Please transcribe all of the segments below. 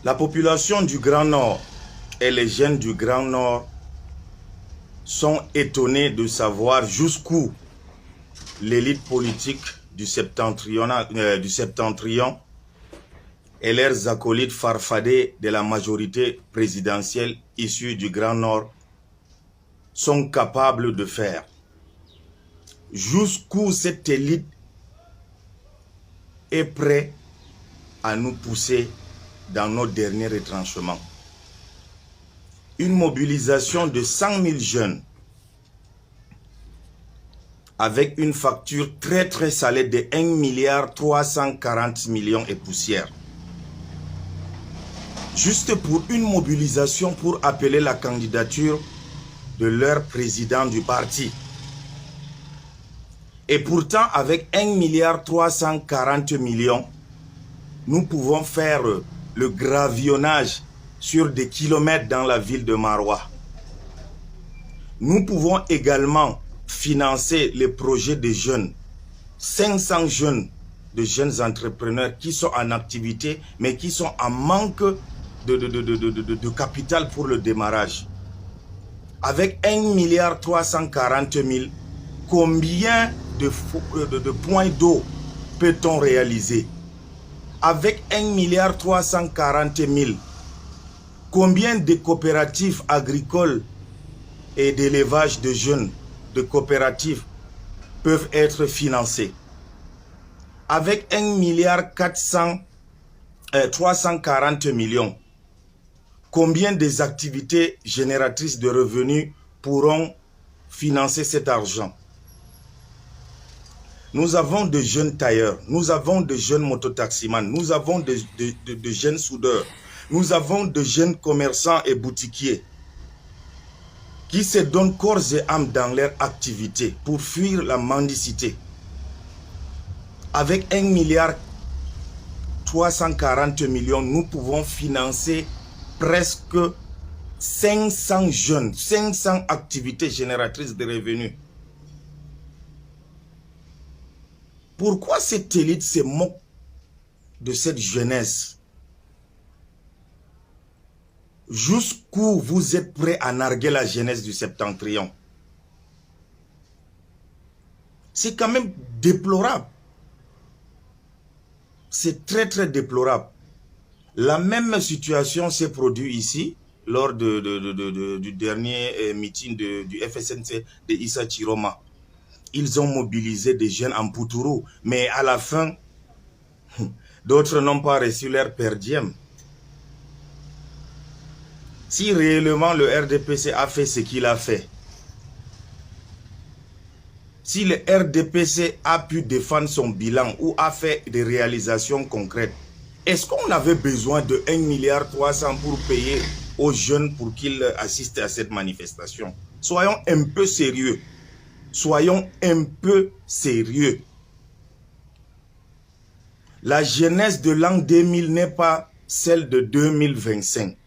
La population du Grand Nord et les jeunes du Grand Nord sont étonnés de savoir jusqu'où l'élite politique du septentrion et leurs acolytes farfadés de la majorité présidentielle issue du Grand Nord sont capables de faire. Jusqu'où cette élite est prête à nous pousser dans nos derniers retranchements. Une mobilisation de 100 000 jeunes avec une facture très salée de 1,340 milliard et poussière. Juste pour une mobilisation pour appeler la candidature de leur président du parti. Et pourtant, avec 1,340 milliard, nous pouvons faire le gravillonnage sur des kilomètres dans la ville de Maroua. Nous pouvons également financer les projets des jeunes. 500 jeunes, de jeunes entrepreneurs qui sont en activité, mais qui sont en manque de capital pour le démarrage. Avec 1,340 milliard, combien de points d'eau peut-on réaliser? Avec 1,340 milliard, combien de coopératives agricoles et d'élevage de jeunes, de coopératives, peuvent être financées? Avec 1,340 milliard, combien des activités génératrices de revenus pourront financer cet argent? Nous avons de jeunes tailleurs, nous avons de jeunes mototaximans, nous avons de jeunes soudeurs, nous avons de jeunes commerçants et boutiquiers qui se donnent corps et âme dans leur activité pour fuir la mendicité. Avec 1,340 milliard, nous pouvons financer presque 500 jeunes, 500 activités génératrices de revenus. Pourquoi cette élite se moque de cette jeunesse? Jusqu'où vous êtes prêts à narguer la jeunesse du septentrion? C'est quand même déplorable. C'est très déplorable. La même situation s'est produite ici lors du dernier meeting du FSNC de Issa Chiroma. Ils ont mobilisé des jeunes en Poutourou, mais à la fin, d'autres n'ont pas reçu leur per diem. Si réellement le RDPC a fait ce qu'il a fait, si le RDPC a pu défendre son bilan ou a fait des réalisations concrètes, est-ce qu'on avait besoin de 1,3 milliard pour payer aux jeunes pour qu'ils assistent à cette manifestation? Soyons un peu sérieux. Soyons un peu sérieux. La jeunesse de l'an 2000 n'est pas celle de 2025.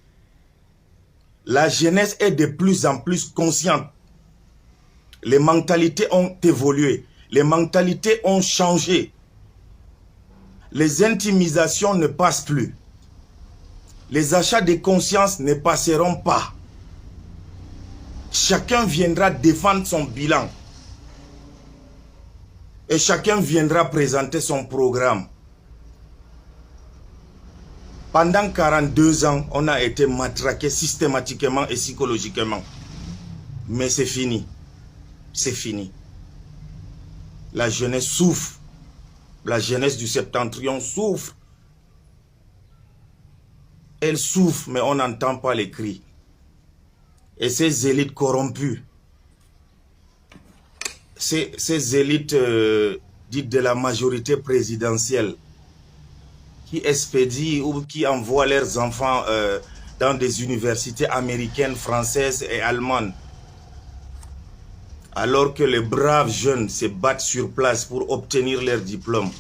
La jeunesse est de plus en plus consciente. Les mentalités ont évolué. Les mentalités ont changé. Les intimidations ne passent plus. Les achats de conscience ne passeront pas. Chacun viendra défendre son bilan. Et chacun viendra présenter son programme. Pendant 42 ans, on a été matraqué systématiquement et psychologiquement. Mais c'est fini. C'est fini. La jeunesse souffre. La jeunesse du septentrion souffre. Elle souffre, mais on n'entend pas les cris. Et ces élites corrompues, ces élites dites de la majorité présidentielle, qui expédient ou qui envoient leurs enfants dans des universités américaines, françaises et allemandes, alors que les braves jeunes se battent sur place pour obtenir leur diplôme.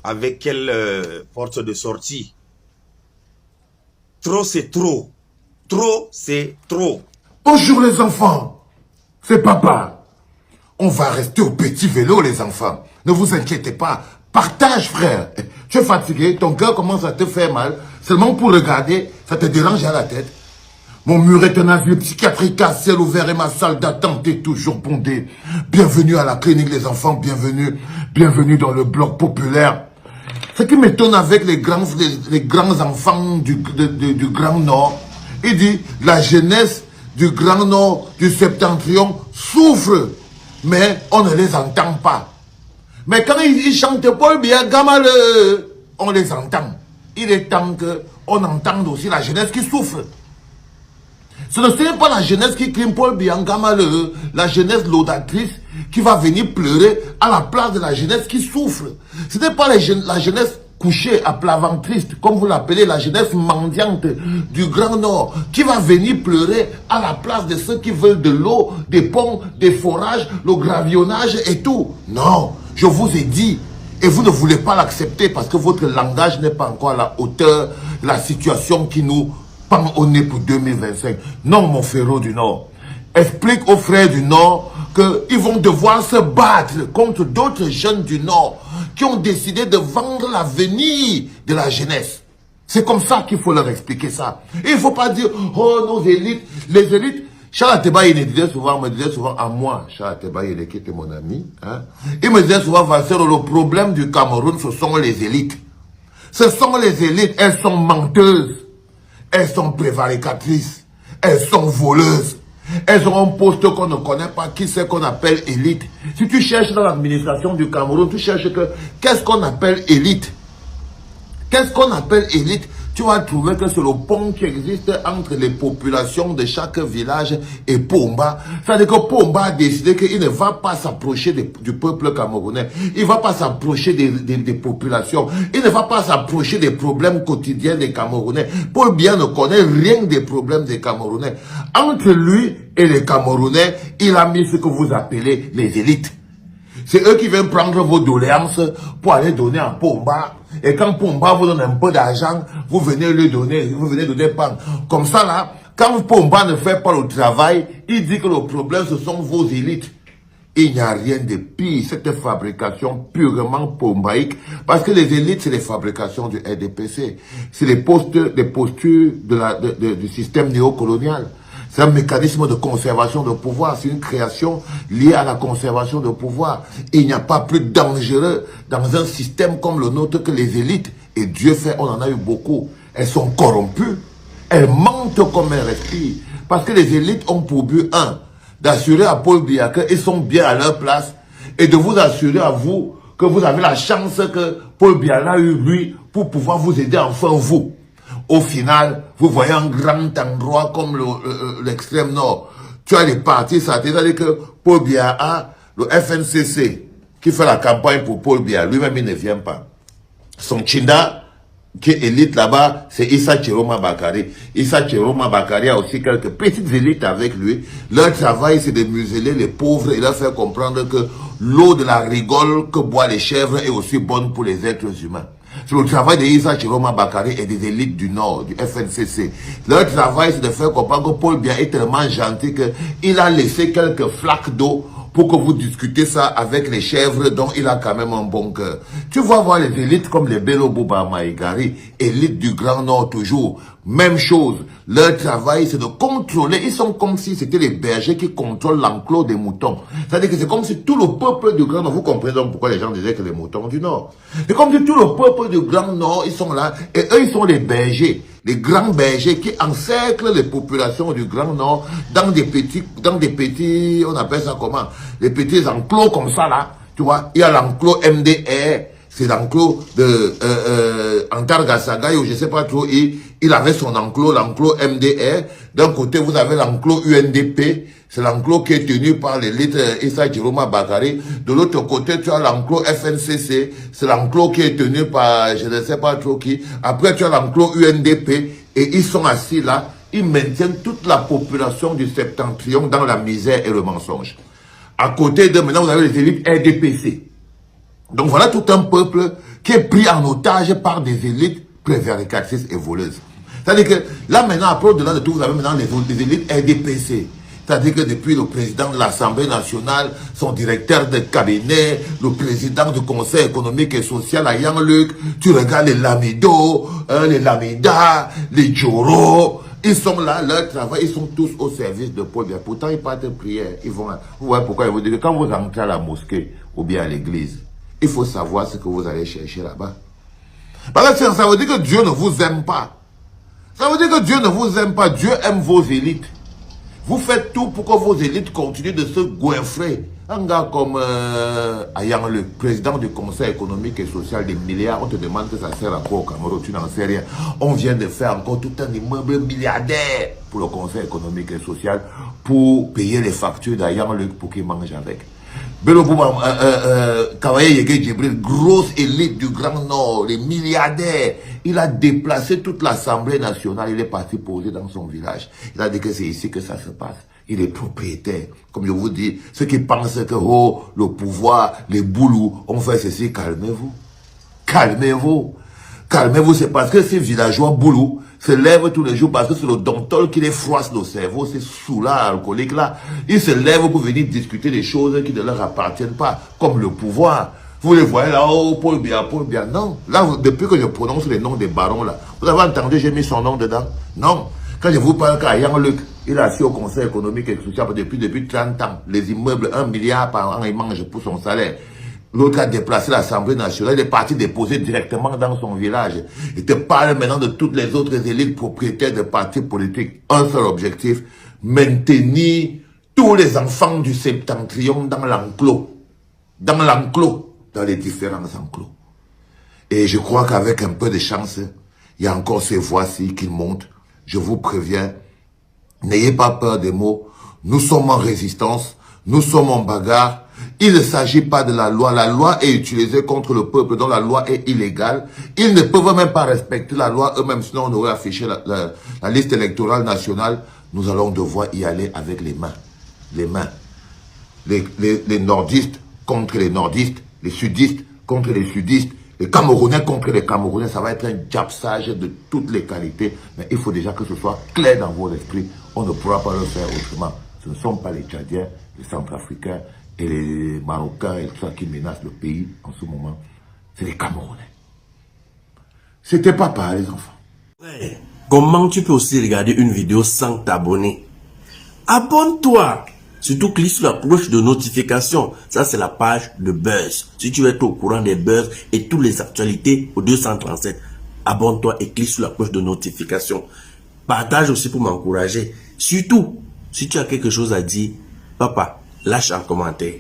Avec quelle porte de sortie? Trop, c'est trop. Trop, c'est trop. Bonjour les enfants, c'est papa. On va rester au petit vélo les enfants. Ne vous inquiétez pas. Partage, frère. Tu es fatigué, ton cœur commence à te faire mal. Seulement pour regarder, ça te dérange à la tête. Mon mur est un asile psychiatrique à ciel ouvert et ma salle d'attente est toujours bondée. Bienvenue à la clinique les enfants, bienvenue dans le bloc populaire. Ce qui m'étonne avec les grands enfants du Grand Nord, il dit la jeunesse du Grand Nord, du Septentrion souffre, mais on ne les entend pas. Mais quand ils chantent Paul Biya Gamal, on les entend. Il est temps qu'on entende aussi la jeunesse qui souffre. Ce n'est pas la jeunesse qui crie Paul Biya malheureux, la jeunesse laudatrice qui va venir pleurer à la place de la jeunesse qui souffre. Ce n'est pas la jeunesse couchée à plat ventriste, comme vous l'appelez, la jeunesse mendiante du Grand Nord, qui va venir pleurer à la place de ceux qui veulent de l'eau, des ponts, des forages, le gravillonnage et tout. Non, je vous ai dit, et vous ne voulez pas l'accepter parce que votre langage n'est pas encore à la hauteur de la situation qui nous pend au nez pour 2025. Non, mon frérot du Nord. Explique aux frères du Nord qu'ils vont devoir se battre contre d'autres jeunes du Nord qui ont décidé de vendre l'avenir de la jeunesse. C'est comme ça qu'il faut leur expliquer ça. Et il ne faut pas dire, oh, nos élites, les élites. Charles Ateba, il me disait souvent à moi, Charles Ateba, il était mon ami, hein? Il me disait souvent, Vasseur, le problème du Cameroun, ce sont les élites. Ce sont les élites, elles sont menteuses, elles sont prévaricatrices, elles sont voleuses. Elles ont un poste qu'on ne connaît pas, qui c'est qu'on appelle élite. Si tu cherches dans l'administration du Cameroun, tu cherches qu'est-ce qu'on appelle élite. Qu'est-ce qu'on appelle élite? Tu vas trouver que c'est le pont qui existe entre les populations de chaque village et Pomba. C'est-à-dire que Pomba a décidé qu'il ne va pas s'approcher du peuple camerounais. Il ne va pas s'approcher des populations. Il ne va pas s'approcher des problèmes quotidiens des Camerounais. Paul Biya ne connaît rien des problèmes des Camerounais. Entre lui et les Camerounais, il a mis ce que vous appelez les élites. C'est eux qui viennent prendre vos doléances pour aller donner à Pomba. Et quand Pomba vous donne un peu d'argent, vous venez lui donner, vous venez donner pas. Comme ça là, quand Pomba ne fait pas le travail, il dit que le problème ce sont vos élites. Il n'y a rien de pire, cette fabrication purement pombaïque, parce que les élites, c'est les fabrications du RDPC. C'est les postures du système néocolonial. C'est un mécanisme de conservation de pouvoir. C'est une création liée à la conservation de pouvoir. Et il n'y a pas plus dangereux dans un système comme le nôtre que les élites. Et Dieu fait, on en a eu beaucoup. Elles sont corrompues. Elles mentent comme elles respirent. Parce que les élites ont pour but, d'assurer à Paul Biya qu'ils sont bien à leur place. Et de vous assurer à vous que vous avez la chance que Paul Biya a eu, lui, pour pouvoir vous aider enfin vous. Au final, vous voyez un grand endroit comme l'extrême nord. Tu as les partis, ça c'est-à-dire que Paul Biya a le FNCC qui fait la campagne pour Paul Biya. Lui-même, il ne vient pas. Son Chinda, qui est élite là-bas, c'est Issa Chiroma Bakari. Issa Chiroma Bakari a aussi quelques petites élites avec lui. Leur travail, c'est de museler les pauvres et leur faire comprendre que l'eau de la rigole que boivent les chèvres est aussi bonne pour les êtres humains. C'est le travail de Issa Chiroma Bakari et des élites du Nord, du FNCC. Leur travail, c'est de faire comprendre que Paul Biya est tellement gentil qu'il a laissé quelques flaques d'eau pour que vous discutez ça avec les chèvres dont il a quand même un bon cœur. Tu vas voir les élites comme les Bello Bouba Maïgari, élites du Grand Nord toujours. Même chose, leur travail c'est de contrôler, ils sont comme si c'était les bergers qui contrôlent l'enclos des moutons. C'est-à-dire que c'est comme si tout le peuple du Grand Nord, vous comprenez donc pourquoi les gens disaient que les moutons du Nord. C'est comme si tout le peuple du Grand Nord, ils sont là, et eux ils sont les bergers. Les grands bergers qui encerclent les populations du Grand Nord dans des petits, on appelle ça comment? Les petits enclos comme ça là, tu vois. Il y a l'enclos MDR, c'est l'enclos de Antargasaga, ou je sais pas trop, il avait son enclos, l'enclos MDR. D'un côté, vous avez l'enclos UNDP, c'est l'enclos qui est tenu par l'élite Issa Chiroma Bakari. De l'autre côté, tu as l'enclos FNCC, c'est l'enclos qui est tenu par je ne sais pas trop qui. Après, tu as l'enclos UNDP, et ils sont assis là, ils maintiennent toute la population du Septentrion dans la misère et le mensonge. À côté de maintenant, vous avez les élites RDPC. Donc voilà tout un peuple qui est pris en otage par des élites prévaricatrices et voleuses. C'est-à-dire que là maintenant, après au-delà de tout, vous avez maintenant les élites RDPC C'est-à-dire que depuis le président de l'Assemblée nationale, son directeur de cabinet, le président du Conseil économique et social à Yang-Luc, tu regardes les Lamido, les Lamida, les Djoro, ils sont là, leur travail, ils sont tous au service de Paul Biya. Pourtant, ils partent prier. Ils vont là. Vous voyez pourquoi ils vous disent que quand vous entrez à la mosquée ou bien à l'église, il faut savoir ce que vous allez chercher là-bas. Parce que ça veut dire que Dieu ne vous aime pas. Ça veut dire que Dieu ne vous aime pas. Dieu aime vos élites. Vous faites tout pour que vos élites continuent de se goinfrer. Un gars comme Ayang, le président du Conseil économique et social des milliards, on te demande que ça sert à quoi au Cameroun, tu n'en sais rien. On vient de faire encore tout un immeuble milliardaire pour le Conseil économique et social pour payer les factures d'Ayang Luc pour qu'il mange avec. Belobouma, Kawaye Yege Djibril, grosse élite du Grand Nord, les milliardaires. Il a déplacé toute l'Assemblée nationale, il est parti poser dans son village. Il a dit que c'est ici que ça se passe. Il est propriétaire. Comme je vous dis, ceux qui pensent que oh, le pouvoir, les boulous, on fait ceci, calmez-vous. Calmez-vous. Calmez-vous, c'est parce que ces villageois boulous se lèvent tous les jours parce que c'est le domptol qui les froisse le cerveau, ces sous-là, alcooliques là. Ils se lèvent pour venir discuter des choses qui ne leur appartiennent pas, comme le pouvoir. Vous les voyez là, oh, Paul Biya. Non. Là, depuis que je prononce les noms des barons là, vous avez entendu, j'ai mis son nom dedans? Non. Quand je vous parle qu'à Yang Luc, il a assis au Conseil économique et social depuis 30 ans. Les immeubles, 1 milliard par an, il mange pour son salaire. L'autre a déplacé l'Assemblée nationale, il est parti déposer directement dans son village. Il te parle maintenant de toutes les autres élites propriétaires de partis politiques. Un seul objectif, maintenir tous les enfants du septentrion dans l'enclos. Dans les différents enclos. Et je crois qu'avec un peu de chance, il y a encore ces voix-ci qui montent. Je vous préviens, n'ayez pas peur des mots. Nous sommes en résistance, nous sommes en bagarre. Il ne s'agit pas de la loi. La loi est utilisée contre le peuple, donc la loi est illégale. Ils ne peuvent même pas respecter la loi eux-mêmes, sinon on aurait affiché la liste électorale nationale. Nous allons devoir y aller avec les mains. Les mains. Les nordistes contre les nordistes, les sudistes contre les sudistes, les Camerounais contre les Camerounais. Ça va être un diapsage de toutes les qualités. Mais il faut déjà que ce soit clair dans vos esprits. On ne pourra pas le faire autrement. Ce ne sont pas les Tchadiens, les Centrafricains et les Marocains et tout ça qui menacent le pays en ce moment. C'est les Camerounais. C'était papa, les enfants. Ouais. Comment tu peux aussi regarder une vidéo sans t'abonner? Abonne-toi! Surtout clique sur la cloche de notification. Ça, c'est la page de Buzz. Si tu veux être au courant des buzz et toutes les actualités au 237, abonne-toi et clique sur la cloche de notification. Partage aussi pour m'encourager. Surtout, si tu as quelque chose à dire, papa, lâche un commentaire.